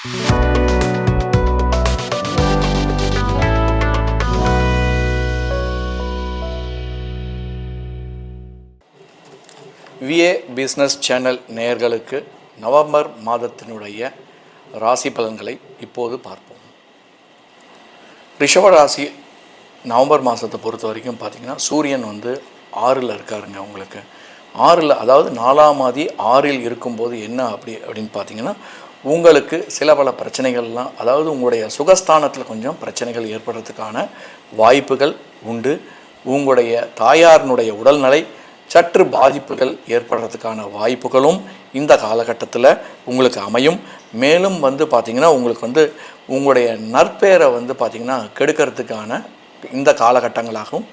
VA business channel நேயர்களுக்கு November மாதத்தினுடைய ராசி பலன்களை இப்போது பார்ப்போம். ரிஷப ராசி நவம்பர் மாதத்தை பொறுத்த வரைக்கும் பார்த்திங்கன்னா சூரியன் 6ல் இருக்காருங்க. உங்களுக்கு 6ல், அதாவது 4ஆம் ஆதி 6ல் இருக்கும்போது என்ன அப்படின்னு பார்த்திங்கன்னா, உங்களுக்கு சில பல பிரச்சனைகள்லாம், அதாவது உங்களுடைய சுகஸ்தானத்தில் கொஞ்சம் பிரச்சனைகள் ஏற்படுறதுக்கான வாய்ப்புகள் உண்டு. உங்களுடைய தாயாரினுடைய உடல்நிலை சற்று பாதிப்புகள் ஏற்படுறதுக்கான வாய்ப்புகளும் இந்த காலகட்டத்தில் உங்களுக்கு அமையும். மேலும் பார்த்திங்கன்னா உங்களுக்கு உங்களுடைய நற்பெயரை பார்த்திங்கன்னா கெடுக்கிறதுக்கான இந்த காலகட்டங்களாகவும்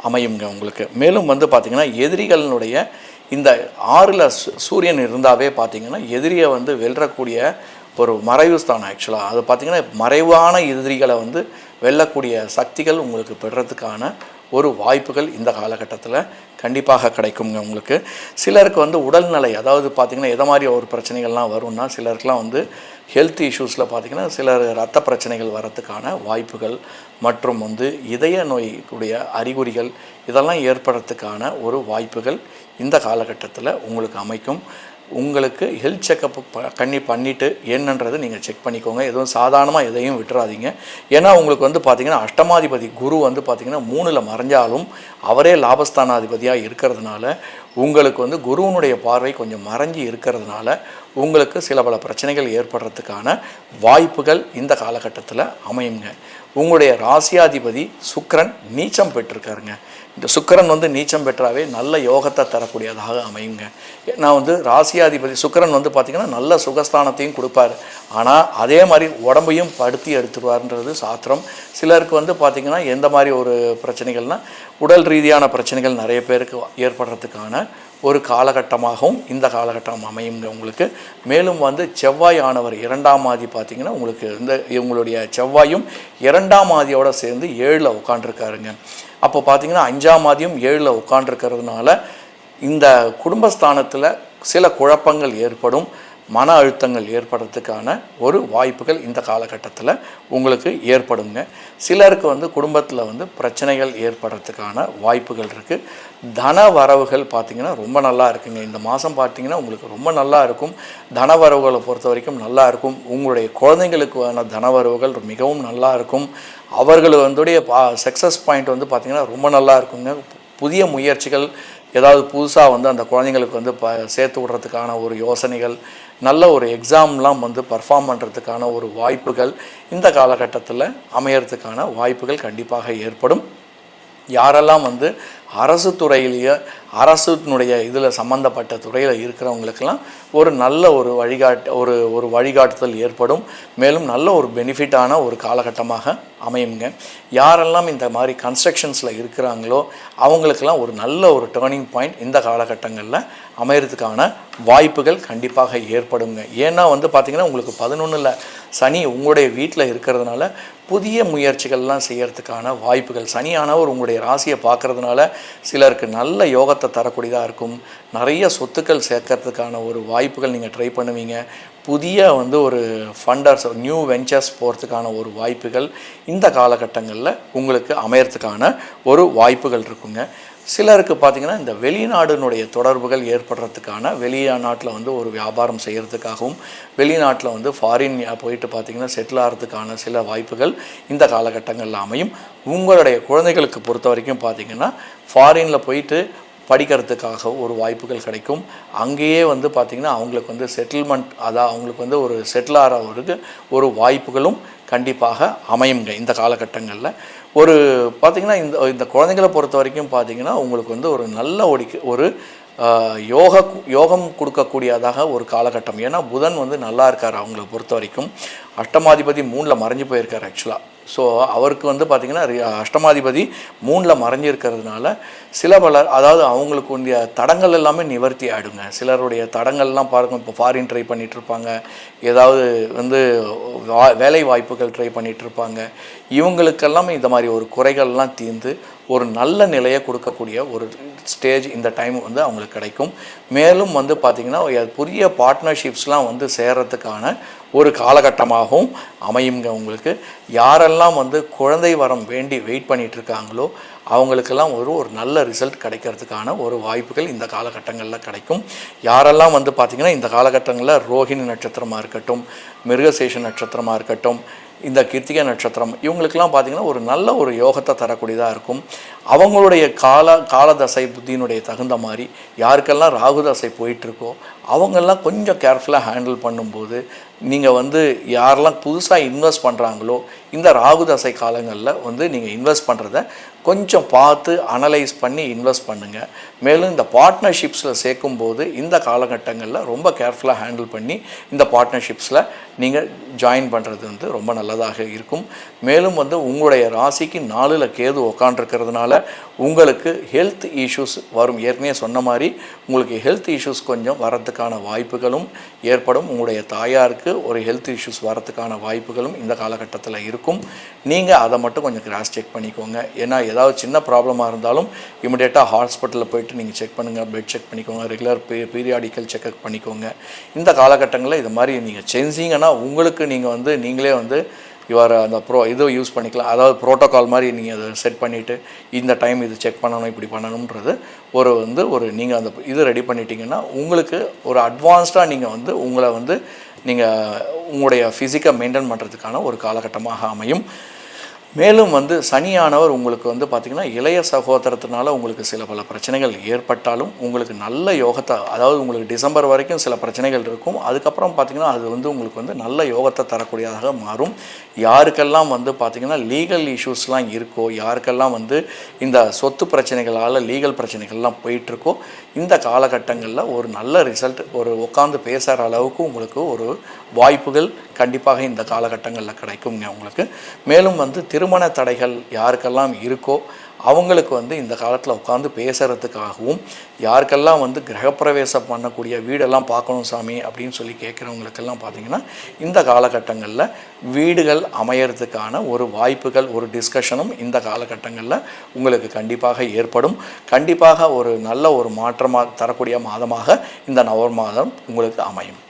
அமையுங்க உங்களுக்கு. மேலும் பார்த்திங்கன்னா எதிரிகளினுடைய இந்த 6ல் சூரியன் இருந்தாவே பார்த்திங்கன்னா எதிரியை வெல்லக்கூடிய ஒரு மறைவு ஸ்தானம். ஆக்சுவலாக அது பார்த்திங்கன்னா மறைவான எதிரிகளை வெல்லக்கூடிய சக்திகள் உங்களுக்கு பெறுறதுக்கான ஒரு வாய்ப்புகள் இந்த காலகட்டத்தில் கண்டிப்பாக கிடைக்குங்க உங்களுக்கு. சிலருக்கு உடல்நிலை, அதாவது பார்த்திங்கன்னா எதை மாதிரி ஒரு பிரச்சனைகள்லாம் வரும்னா, சிலருக்குலாம் ஹெல்த் இஷ்யூஸில் பார்த்திங்கன்னா சிலர் ரத்த பிரச்சனைகள் வரத்துக்கான வாய்ப்புகள் மற்றும் இதய நோய்க்குடைய அறிகுறிகள் இதெல்லாம் ஏற்படுறதுக்கான ஒரு வாய்ப்புகள் இந்த காலகட்டத்தில் உங்களுக்கு அமைக்கும். உங்களுக்கு ஹெல்த் செக்கப் பண்ணிவிட்டு என்னன்றது நீங்கள் செக் பண்ணிக்கோங்க. எதுவும் சாதாரணமாக எதையும் விட்டுறாதீங்க. ஏன்னா உங்களுக்கு பார்த்திங்கன்னா அஷ்டமாதிபதி குரு பார்த்திங்கன்னா 3ல் மறைஞ்சாலும் அவரே லாபஸ்தானாதிபதியாக இருக்கிறதுனால உங்களுக்கு குருவனுடைய பார்வை கொஞ்சம் மறைஞ்சி இருக்கிறதுனால உங்களுக்கு சில பல பிரச்சனைகள் ஏற்படுறதுக்கான வாய்ப்புகள் இந்த காலகட்டத்தில் அமையுங்க. உங்களுடைய ராசியாதிபதி சுக்கிரன் நீச்சம் பெற்றிருக்காருங்க. இந்த சுக்கிரன் நீச்சம் பெற்றாவே நல்ல யோகத்தை தரக்கூடியதாக அமையுங்க. நான் ராசியாதிபதி சுக்கிரன் பார்த்திங்கன்னா நல்ல சுகஸ்தானத்தையும் கொடுப்பார். ஆனால் அதே மாதிரி உடம்பையும் படுத்தி எடுத்துருவார்ன்றது சாத்திரம். சிலருக்கு பார்த்திங்கன்னா எந்த மாதிரி ஒரு பிரச்சனைகள்னால் உடல் ரீதியான பிரச்சனைகள் நிறைய பேருக்கு ஏற்படுறதுக்கான ஒரு காலகட்டமாகவும் இந்த காலகட்டம் அமையுங்க உங்களுக்கு. மேலும் செவ்வாய் ஆனவர் 2ஆம் ஆதி பார்த்திங்கன்னா உங்களுக்கு உங்களுடைய செவ்வாயும் 2ஆம் ஆதியோடு சேர்ந்து 7ல் உட்காண்டிருக்காருங்க. அப்போ பார்த்திங்கன்னா 5ஆம் ஆதியும் 7ல் உட்காண்டிருக்கிறதுனால இந்த குடும்பஸ்தானத்தில் சில குழப்பங்கள் ஏற்படும், மன அழுத்தங்கள் ஏற்படுறதுக்கான ஒரு வாய்ப்புகள் இந்த காலகட்டத்தில் உங்களுக்கு ஏற்படுங்க. சிலருக்கு குடும்பத்தில் பிரச்சனைகள் ஏற்படுறதுக்கான வாய்ப்புகள் இருக்குது. தன வரவுகள் பார்த்திங்கன்னா ரொம்ப நல்லா இருக்குங்க. இந்த மாதம் பார்த்திங்கன்னா உங்களுக்கு ரொம்ப நல்லா இருக்கும். தன வரவுகளை பொறுத்த வரைக்கும் நல்லா இருக்கும். உங்களுடைய குழந்தைங்களுக்கான தன வரவுகள் மிகவும் நல்லா இருக்கும். அவர்களுடைய சக்ஸஸ் பாயிண்ட் பார்த்திங்கன்னா ரொம்ப நல்லா இருக்குங்க. புதிய முயற்சிகள் ஏதாவது புதுசாக அந்த குழந்தைங்களுக்கு சேர்த்து விடுறதுக்கான ஒரு யோசனைகள், நல்ல ஒரு எக்ஸாம்லாம் பர்ஃபார்ம் பண்ணுறதுக்கான ஒரு வாய்ப்புகள் இந்த காலகட்டத்தில் அமையறதுக்கான வாய்ப்புகள் கண்டிப்பாக ஏற்படும். யாரெல்லாம் அரசு துறையிலேயே அரசுனுடைய இதில் சம்மந்தப்பட்ட துறையில் இருக்கிறவங்களுக்கெல்லாம் ஒரு நல்ல ஒரு வழிகாட்டுதல் ஏற்படும். மேலும் நல்ல ஒரு பெனிஃபிட்டான ஒரு காலகட்டமாக அமையுங்க. யாரெல்லாம் இந்த மாதிரி கன்ஸ்ட்ரக்ஷன்ஸில் இருக்கிறாங்களோ அவங்களுக்கெல்லாம் ஒரு நல்ல ஒரு டேர்னிங் பாயிண்ட் இந்த காலகட்டங்களில் அமையறதுக்கான வாய்ப்புகள் கண்டிப்பாக ஏற்படுங்க. ஏன்னா பார்த்திங்கன்னா உங்களுக்கு 11ல் சனி உங்களுடைய வீட்டில் இருக்கிறதுனால புதிய முயற்சிகள்லாம் செய்கிறதுக்கான வாய்ப்புகள், சனியானவர் உங்களுடைய ராசியை பார்க்குறதுனால சிலருக்கு நல்ல யோகத்தை தரக்கூடியதாக இருக்கும். நிறைய சொத்துக்கள் சேர்க்கறதுக்கான ஒரு வாய்ப்புகள் நீங்கள் ட்ரை பண்ணுவீங்க. புதிய ஒரு ஃபண்டர்ஸ், நியூ வெஞ்சர்ஸ் போகிறதுக்கான ஒரு வாய்ப்புகள் இந்த காலகட்டங்களில் உங்களுக்கு அமையறதுக்கான ஒரு வாய்ப்புகள் இருக்குங்க. சிலருக்கு பார்த்திங்கன்னா இந்த வெளிநாடுனுடைய தொடர்புகள் ஏற்படுறதுக்கான வெளிநாட்டில் ஒரு வியாபாரம் செய்கிறதுக்காகவும் வெளிநாட்டில் ஃபாரின் போயிட்டு பார்த்திங்கன்னா செட்டில் ஆகிறதுக்கான சில வாய்ப்புகள் இந்த காலகட்டங்களில் அமையும். உங்களுடைய குழந்தைகளுக்கு பொறுத்த வரைக்கும் பார்த்திங்கன்னா ஃபாரினில் போயிட்டு படிக்கிறதுக்காக ஒரு வாய்ப்புகள் கிடைக்கும். அங்கேயே பார்த்திங்கன்னா அவங்களுக்கு செட்டில்மெண்ட், அதாவது அவங்களுக்கு ஒரு செட்டில் ஆகிறவருக்கு ஒரு வாய்ப்புகளும் கண்டிப்பாக அமையுங்க இந்த காலகட்டங்களில். ஒரு பார்த்திங்கன்னா இந்த குழந்தைங்களை பொறுத்த வரைக்கும் பார்த்திங்கன்னா உங்களுக்கு ஒரு நல்ல ஒரு யோகம் கொடுக்கக்கூடியதாக ஒரு காலகட்டம். ஏன்னா புதன் நல்லா இருக்கார் அவங்களை பொறுத்த வரைக்கும். அஷ்டமாதிபதி 3ல் மறைஞ்சு போயிருக்கார் ஆக்சுவலாக. ஸோ அவருக்கு பார்த்திங்கன்னா அஷ்டமாதிபதி 3ல் மறைஞ்சிருக்கிறதுனால சில பலர், அதாவது அவங்களுக்கு தடங்கள் எல்லாமே நிவர்த்தி ஆகிடுங்க. சிலருடைய தடங்கள்லாம் பாருங்கள், இப்போ ஃபாரின் ட்ரை பண்ணிகிட்ருப்பாங்க, ஏதாவது வேலை வாய்ப்புகள் ட்ரை பண்ணிகிட்ருப்பாங்க. இவங்களுக்கெல்லாமே இந்த மாதிரி ஒரு குறைகள்லாம் தீர்ந்து ஒரு நல்ல நிலையை கொடுக்கக்கூடிய ஒரு ஸ்டேஜ் இந்த டைம் அவங்களுக்கு கிடைக்கும். மேலும் பார்த்திங்கன்னா புதிய பார்ட்னர்ஷிப்ஸ்லாம் சேர்கிறதுக்கான ஒரு காலகட்டமாக காலகட்டமாகவும் அமையுங்க. உங்களுக்கு யாரெல்லாம் வந்து குழந்தை வரம் வேண்டி வெயிட் பண்ணிகிட்டு இருக்காங்களோ அவங்களுக்கெல்லாம் ஒரு நல்ல ரிசல்ட் கிடைக்கிறதுக்கான ஒரு வாய்ப்புகள் இந்த காலகட்டங்களில் கிடைக்கும். யாரெல்லாம் வந்து பார்த்திங்கன்னா இந்த காலகட்டங்களில் ரோஹிணி நட்சத்திரமாக இருக்கட்டும், மிருகசேஷ நட்சத்திரமாக இருக்கட்டும், இந்த கிருத்திகை நட்சத்திரம், இவங்களுக்கெல்லாம் பார்த்திங்கன்னா ஒரு நல்ல ஒரு யோகத்தை தரக்கூடியதாக இருக்கும். அவங்களுடைய காலதசை புத்தியினுடைய தகுந்த மாதிரி யாருக்கெல்லாம் ராகு தசை போயிட்டுருக்கோ அவங்கெல்லாம் கொஞ்சம் கேர்ஃபுல்லாக ஹேண்டில் பண்ணும்போது, நீங்கள் வந்து யாரெல்லாம் புதுசாக இன்வெஸ்ட் பண்ணுறாங்களோ இந்த ராகு தசை காலங்களில் வந்து நீங்கள் இன்வெஸ்ட் பண்ணுறத கொஞ்சம் பார்த்து அனலைஸ் பண்ணி இன்வெஸ்ட் பண்ணுங்கள். மேலும் இந்த பார்ட்னர்ஷிப்ஸில் சேர்க்கும்போது இந்த காலகட்டங்களில் ரொம்ப கேர்ஃபுல்லாக ஹேண்டில் பண்ணி இந்த பார்ட்னர்ஷிப்ஸில் நீங்கள் ஜாயின் பண்ணுறது வந்து ரொம்ப நல்லதாக இருக்கும். மேலும் வந்து உங்களுடைய ராசிக்கு 4ல் கேது உட்காண்டிருக்கிறதுனால உங்களுக்கு ஹெல்த் இஷ்யூஸ் வரும். ஏற்கனவே சொன்ன மாதிரி உங்களுக்கு ஹெல்த் இஷ்யூஸ் கொஞ்சம் வரத்துக்கான வாய்ப்புகளும் ஏற்படும். உங்களுடைய தாயாருக்கு ஒரு ஹெல்த் இஷ்யூஸ் வரத்துக்கான வாய்ப்புகளும் இந்த காலகட்டத்தில் இருக்கும். நீங்கள் அதை மட்டும் கொஞ்சம் கிராஸ் செக் பண்ணிக்கோங்க. ஏன்னா ஏதாவது சின்ன ப்ராப்ளமாக இருந்தாலும் இமிடியேட்டாக ஹாஸ்பிட்டலில் போய்ட்டு நீங்கள் செக் பண்ணுங்கள், பிளட் செக் பண்ணிக்கோங்க, ரெகுலர் பீரியாடிக்கல் செக்அப் பண்ணிக்கோங்க. இந்த காலகட்டங்களில் இது மாதிரி நீங்கள் செஞ்சீங்கன்னா உங்களுக்கு நீங்கள் வந்து நீங்களே வந்து அந்த இதை யூஸ் பண்ணிக்கலாம். அதாவது ப்ரோட்டோகால் மாதிரி நீங்கள் அதை செட் பண்ணிவிட்டு இந்த டைம் இது செக் பண்ணணும், இப்படி பண்ணணுன்றது ஒரு நீங்கள் அந்த இது ரெடி பண்ணிட்டீங்கன்னா உங்களுக்கு ஒரு அட்வான்ஸ்டாக நீங்கள் வந்து உங்களை வந்து நீங்கள் உங்களுடைய ஃபிசிக்கை மெயின்டைன் பண்ணுறதுக்கான ஒரு காலகட்டமாக அமையும். மேலும் வந்து சனியானவர் உங்களுக்கு வந்து பார்த்திங்கன்னா இளைய சகோதரத்தினால உங்களுக்கு சில பல பிரச்சனைகள் ஏற்பட்டாலும் உங்களுக்கு நல்ல யோகத்தை, அதாவது உங்களுக்கு டிசம்பர் வரைக்கும் சில பிரச்சனைகள் இருக்கும். அதுக்கப்புறம் பார்த்திங்கன்னா அது வந்து உங்களுக்கு வந்து நல்ல யோகத்தை தரக்கூடியதாக மாறும். யாருக்கெல்லாம் வந்து பார்த்திங்கன்னா லீகல் இஷ்யூஸ்லாம் இருக்கோ, யாருக்கெல்லாம் வந்து இந்த சொத்து பிரச்சனைகளால் லீகல் பிரச்சனைகள்லாம் போயிட்டுருக்கோ இந்த காலகட்டங்களில் ஒரு நல்ல ரிசல்ட், உட்காந்து பேசுகிற அளவுக்கு உங்களுக்கு ஒரு வாய்ப்புகள் கண்டிப்பாக இந்த காலகட்டங்களில் கிடைக்குங்க உங்களுக்கு. மேலும் வந்து திருமண தடைகள் யாருக்கெல்லாம் இருக்கோ அவங்களுக்கு வந்து இந்த காலத்தில் உட்காந்து பேசுகிறதுக்காகவும், யாருக்கெல்லாம் வந்து கிரகப்பிரவேசம் பண்ணக்கூடிய வீடெல்லாம் பார்க்கணும் சாமி அப்படின்னு சொல்லி கேட்குறவங்களுக்கெல்லாம் பார்த்திங்கன்னா இந்த காலகட்டங்களில் வீடுகள் அமையறதுக்கான ஒரு வாய்ப்புகள், ஒரு டிஸ்கஷனும் இந்த காலகட்டங்களில் உங்களுக்கு கண்டிப்பாக ஏற்படும். கண்டிப்பாக ஒரு நல்ல ஒரு மாற்றமாக தரக்கூடிய மாதமாக இந்த நவம்பர் மாதம் உங்களுக்கு அமையும்.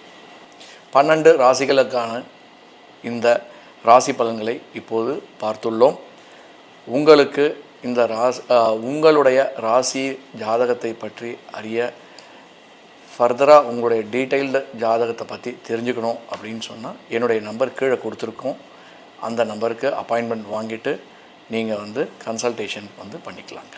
12 ராசிகளுக்கான இந்த ராசி பலன்களை இப்போது பார்த்துள்ளோம். உங்களுக்கு இந்த உங்களுடைய ராசி ஜாதகத்தை பற்றி அறிய ஃபர்தராக உங்களுடைய டீட்டெயில்டு ஜாதகத்தை பற்றி தெரிஞ்சுக்கணும் அப்படின்னு சொன்னால் என்னுடைய நம்பர் கீழே கொடுத்துருக்கோம். அந்த நம்பருக்கு அப்பாயின்மெண்ட் வாங்கிட்டு நீங்கள் வந்து கன்சல்டேஷன் வந்து பண்ணிக்கலாங்க.